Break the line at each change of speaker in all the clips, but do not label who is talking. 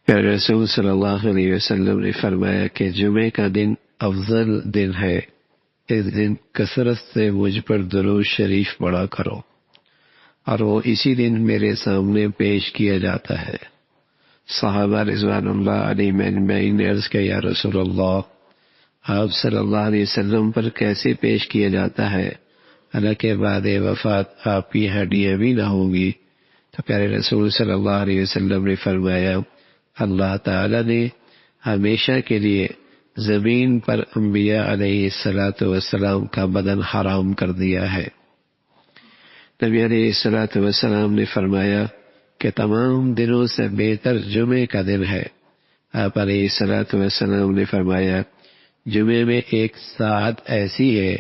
پیارے رسول صلی اللہ علیہ وسلم نے فرمایا کہ جمعے کا دن افضل دن ہے، اس دن کثرت سے مجھ پر درود شریف پڑھا کرو، اور وہ اسی دن میرے سامنے پیش کیا جاتا ہے۔ صحابہ رضوان اللہ علیہم اجمعین نے عرض کیا، یا رسول اللہ، آپ صلی اللہ علیہ وسلم پر کیسے پیش کیا جاتا ہے، حالانکہ بعد وفات آپ کی ہڈیاں بھی نہ ہوں گی؟ تو پیارے رسول صلی اللہ علیہ وسلم نے فرمایا، اللہ تعالی نے ہمیشہ کے لیے زمین پر انبیاء علیہ الصلاۃ والسلام کا بدن حرام کر دیا ہے۔ نبی علیہ الصلاۃ والسلام نے فرمایا کہ تمام دنوں سے بہتر جمعے کا دن ہے۔ آپ علیہ الصلاۃ والسلام نے فرمایا، جمعے میں ایک ساعت ایسی ہے،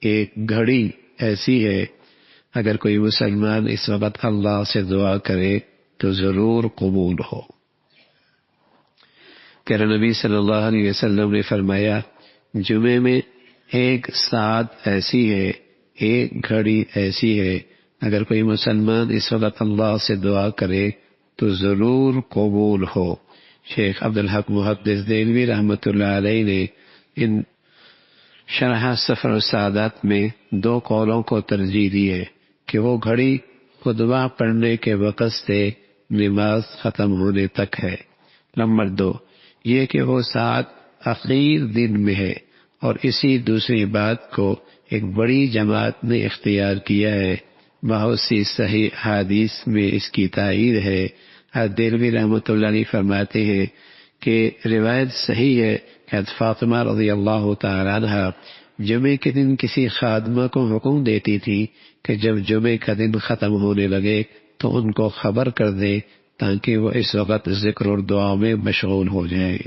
ایک گھڑی ایسی ہے، اگر کوئی مسلمان اس وقت اللہ سے دعا کرے تو ضرور قبول ہو۔ کہ نبی صلی اللہ علیہ وسلم نے فرمایا، جمعے میں ایک ساعت ایسی ہے، ایک گھڑی ایسی ہے، اگر کوئی مسلمان اس وقت اللہ سے دعا کرے تو ضرور قبول ہو۔ شیخ عبدالحق محدث دہلوی رحمۃ اللہ علیہ نے ان شرح سفر السعادات میں دو قولوں کو ترجیح دی ہے کہ وہ گھڑی خطبہ پڑھنے کے وقت سے نماز ختم ہونے تک ہے۔ نمبر 2، یہ کہ وہ ساعت اخیر دن میں ہے، اور اسی دوسری بات کو ایک بڑی جماعت نے اختیار کیا ہے۔ بہت سی صحیح حدیث میں اس کی تائید ہے۔ دہلوی رحمۃ اللہ علیہ فرماتے ہیں کہ روایت صحیح ہے کہ فاطمہ رضی اللہ تعالی عنہ جمعے کے دن کسی خادمہ کو حکم دیتی تھی کہ جب جمعے کا دن ختم ہونے لگے تو ان کو خبر کر دے تاکہ وہ اس وقت ذکر اور دعا میں مشغول ہو جائیں۔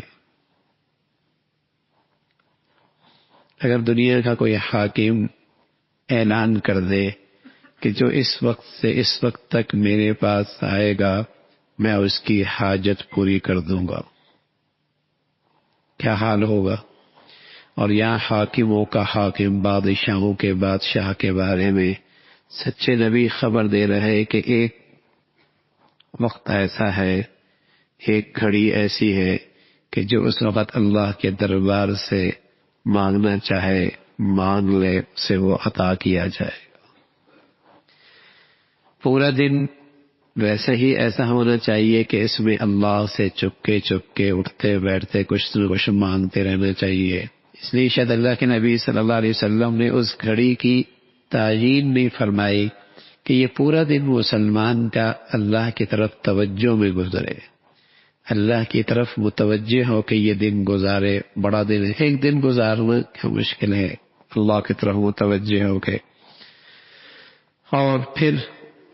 اگر دنیا کا کوئی حاکم اعلان کر دے کہ جو اس وقت سے اس وقت تک میرے پاس آئے گا میں اس کی حاجت پوری کر دوں گا، کیا حال ہوگا؟ اور یہاں حاکموں کا حاکم، بادشاہوں کے بادشاہ کے بارے میں سچے نبی خبر دے رہے کہ ایک وقت ایسا ہے، ایک گھڑی ایسی ہے کہ جو اس وقت اللہ کے دربار سے مانگنا چاہے مانگ لے، اسے وہ عطا کیا جائے گا۔ پورا دن ویسے ہی ایسا ہونا چاہیے کہ اس میں اللہ سے چپکے چپکے اٹھتے بیٹھتے کچھ نہ کچھ مانگتے رہنا چاہیے۔ اس لیے شاید اللہ کے نبی صلی اللہ علیہ وسلم نے اس گھڑی کی تعیین نہیں فرمائی کہ یہ پورا دن مسلمان کا اللہ کی طرف توجہ میں گزرے، اللہ کی طرف متوجہ ہو کہ یہ دن گزارے۔ بڑا دن ہے، ایک دن گزارنا کیا مشکل ہے، اللہ کی طرف متوجہ ہو کے۔ اور پھر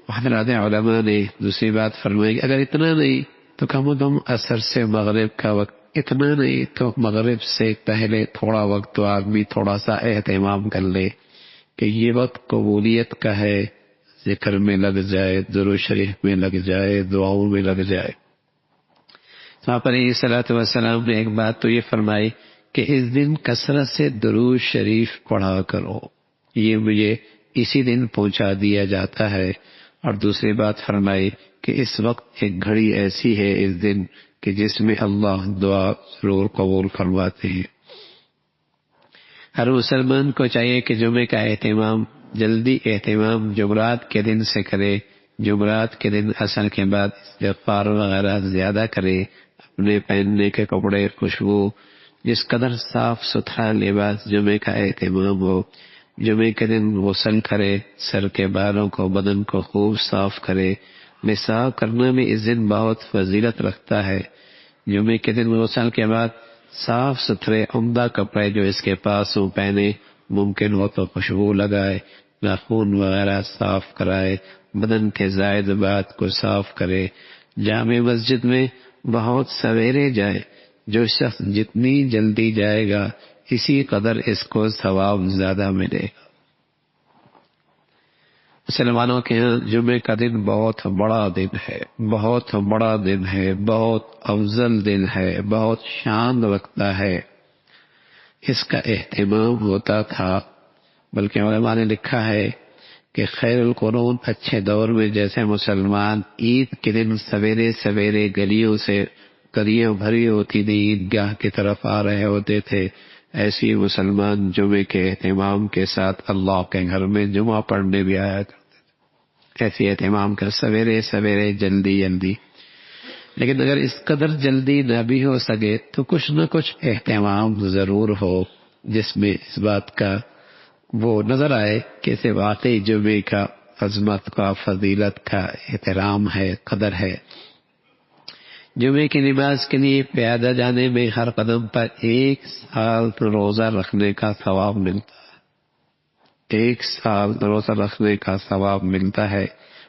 حضرات علماء نے دوسری بات فرمائی کہ اگر اتنا نہیں تو کم از کم عصر سے مغرب کا وقت، اتنا نہیں تو مغرب سے پہلے تھوڑا وقت تو آدمی تھوڑا سا اہتمام کر لے کہ یہ وقت قبولیت کا ہے، ذکر میں لگ جائے، درود شریف میں لگ جائے، دعاؤں میں لگ جائے۔ آپ علیہ الصلوۃ والسلام نے ایک بات تو یہ فرمائی کہ اس دن کثرت سے درود شریف پڑھا کرو، یہ مجھے اسی دن پہنچا دیا جاتا ہے۔ اور دوسری بات فرمائی کہ اس وقت ایک گھڑی ایسی ہے اس دن کہ جس میں اللہ دعا ضرور قبول فرماتے ہیں۔ ہر مسلمان کو چاہیے کہ جمعے کا اہتمام، جلدی اہتمام جمعرات کے دن سے کرے، جمعرات کے دن عصر کے بعد استغفار وغیرہ زیادہ کرے، اپنے پہننے کے کپڑے، خوشبو، جس قدر صاف ستھرا لباس جمعے کا اہتمام ہو۔ جمعے کے دن غسل کرے، سر کے بالوں کو، بدن کو خوب صاف کرے۔ صاف کرنے میں اس دن بہت فضیلت رکھتا ہے۔ جمعے کے دن غسل کے بعد صاف ستھرے عمدہ کپڑے جو اس کے پاس ہوں پہنے، ممکن ہو تو خوشبو لگائے، ناخن وغیرہ صاف کرائے، بدن کے زائد بات کو صاف کرے۔ جامع مسجد میں بہت سویرے جائے، جو شخص جتنی جلدی جائے گا اسی قدر اس کو ثواب زیادہ ملے گا۔ مسلمانوں کے ہاں جمعے کا دن بہت بڑا دن ہے، بہت بڑا دن ہے، بہت افضل دن ہے، بہت شان رکھتا ہے۔ اس کا اہتمام ہوتا تھا، بلکہ علماء نے لکھا ہے کہ خیر القرون اچھے دور میں جیسے مسلمان عید کے دن سویرے سویرے گلیوں سے گلیاں بھری ہوتی تھی، عیدگاہ کی طرف آ رہے ہوتے تھے، ایسی مسلمان جمعے کے اہتمام کے ساتھ اللہ کے گھر میں جمعہ پڑھنے بھی آیا کرتے تھے، ایسی اہتمام کا سویرے سویرے جلدی جلدی۔ لیکن اگر اس قدر جلدی نہ بھی ہو سکے تو کچھ نہ کچھ اہتمام ضرور ہو جس میں اس بات کا وہ نظر آئے کہ اسے واقعی جمعے کا عظمت کا، فضیلت کا احترام ہے، قدر ہے۔ جمعے کی نماز کے لیے پیادہ جانے میں ہر قدم پر 1 سال روزہ رکھنے کا ثواب ملتا ہے، 1 سال روزہ رکھنے کا ثواب ملتا ہے۔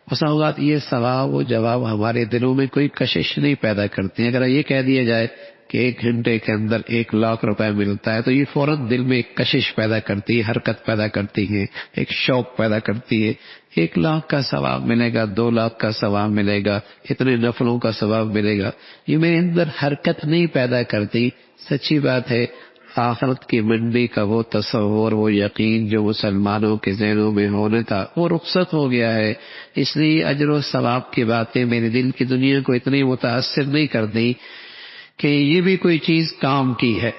بسا اوقات یہ ثواب و جواب ہمارے دلوں میں کوئی کشش نہیں پیدا کرتے ہیں۔ اگر یہ کہہ دیا جائے کہ 1 گھنٹے کے اندر 1 لاکھ روپے ملتا ہے تو یہ فوراً دل میں ایک کشش پیدا کرتی ہے، حرکت پیدا کرتی ہے، ایک شوق پیدا کرتی ہے۔ 1 لاکھ کا ثواب ملے گا، 2 لاکھ کا ثواب ملے گا، اتنے نفلوں کا ثواب ملے گا، یہ میرے اندر حرکت نہیں پیدا کرتی۔ سچی بات ہے، آخرت کی منڈی کا وہ تصور، وہ یقین جو مسلمانوں کے ذہنوں میں ہونا تھا وہ رخصت ہو گیا ہے۔ اس لیے اجر و ثواب کی باتیں میرے دل کی دنیا کو اتنی متاثر نہیں کرتی کہ یہ بھی کوئی چیز کام کی ہے۔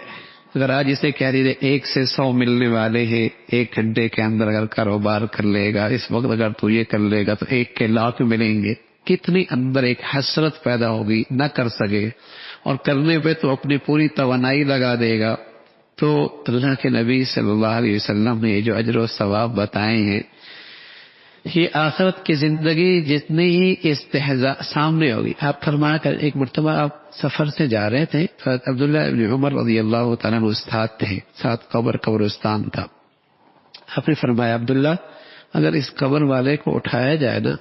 اگر آج اسے کہہ دیتے 1 سے 100 ملنے والے ہیں، 1 گھنٹے کے اندر اگر کاروبار کر لے گا، اس وقت اگر تو یہ کر لے گا تو 1 کے لاکھ ملیں گے، کتنی اندر ایک حسرت پیدا ہوگی، نہ کر سکے اور کرنے پہ تو اپنی پوری توانائی لگا دے گا۔ تو اللہ کے نبی صلی اللہ علیہ وسلم نے یہ جو اجر و ثواب بتائے ہیں، یہ آخرت کی زندگی جتنی ہی استہزاء سامنے ہوگی۔ آپ فرما کر ایک مرتبہ آپ سفر سے جا رہے تھے، عبداللہ ابن عمر رضی اللہ تعالیٰ عنہ استاد تھے، ساتھ قبرستان تھا۔ آپ نے فرمایا عبداللہ اگر اس قبر والے کو اٹھایا جائے نا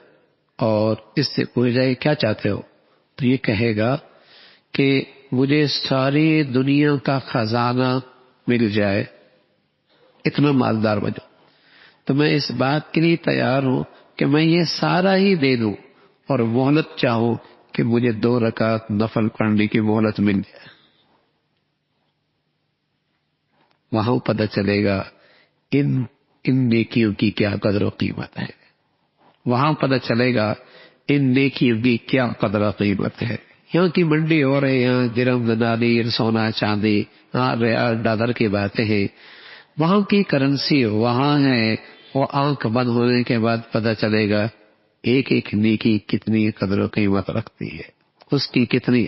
اور اس سے پوچھا جائے کیا چاہتے ہو تو یہ کہے گا کہ مجھے ساری دنیا کا خزانہ مل جائے، اتنا مالدار بنو، تو میں اس بات کے لیے تیار ہوں کہ میں یہ سارا ہی دے دوں اور مہلت چاہوں کہ مجھے 2 رکعت نفل پڑھنے کی مہلت مل جائے۔ وہاں پتہ چلے گا ان نیکیوں کی کیا قدر و قیمت ہے، وہاں پتہ چلے گا ان نیکیوں کی کیا قدر و قیمت ہے۔ یہاں کی منڈی ہو رہے، یہاں درہم دینار سونا چاندی، ہاں ریال ڈالر کی باتیں ہیں، وہاں کی کرنسی وہاں ہے، وہ آنکھ بند ہونے کے بعد پتہ چلے گا ایک ایک نیکی کتنی قدر و قیمت رکھتی ہے، اس کی کتنی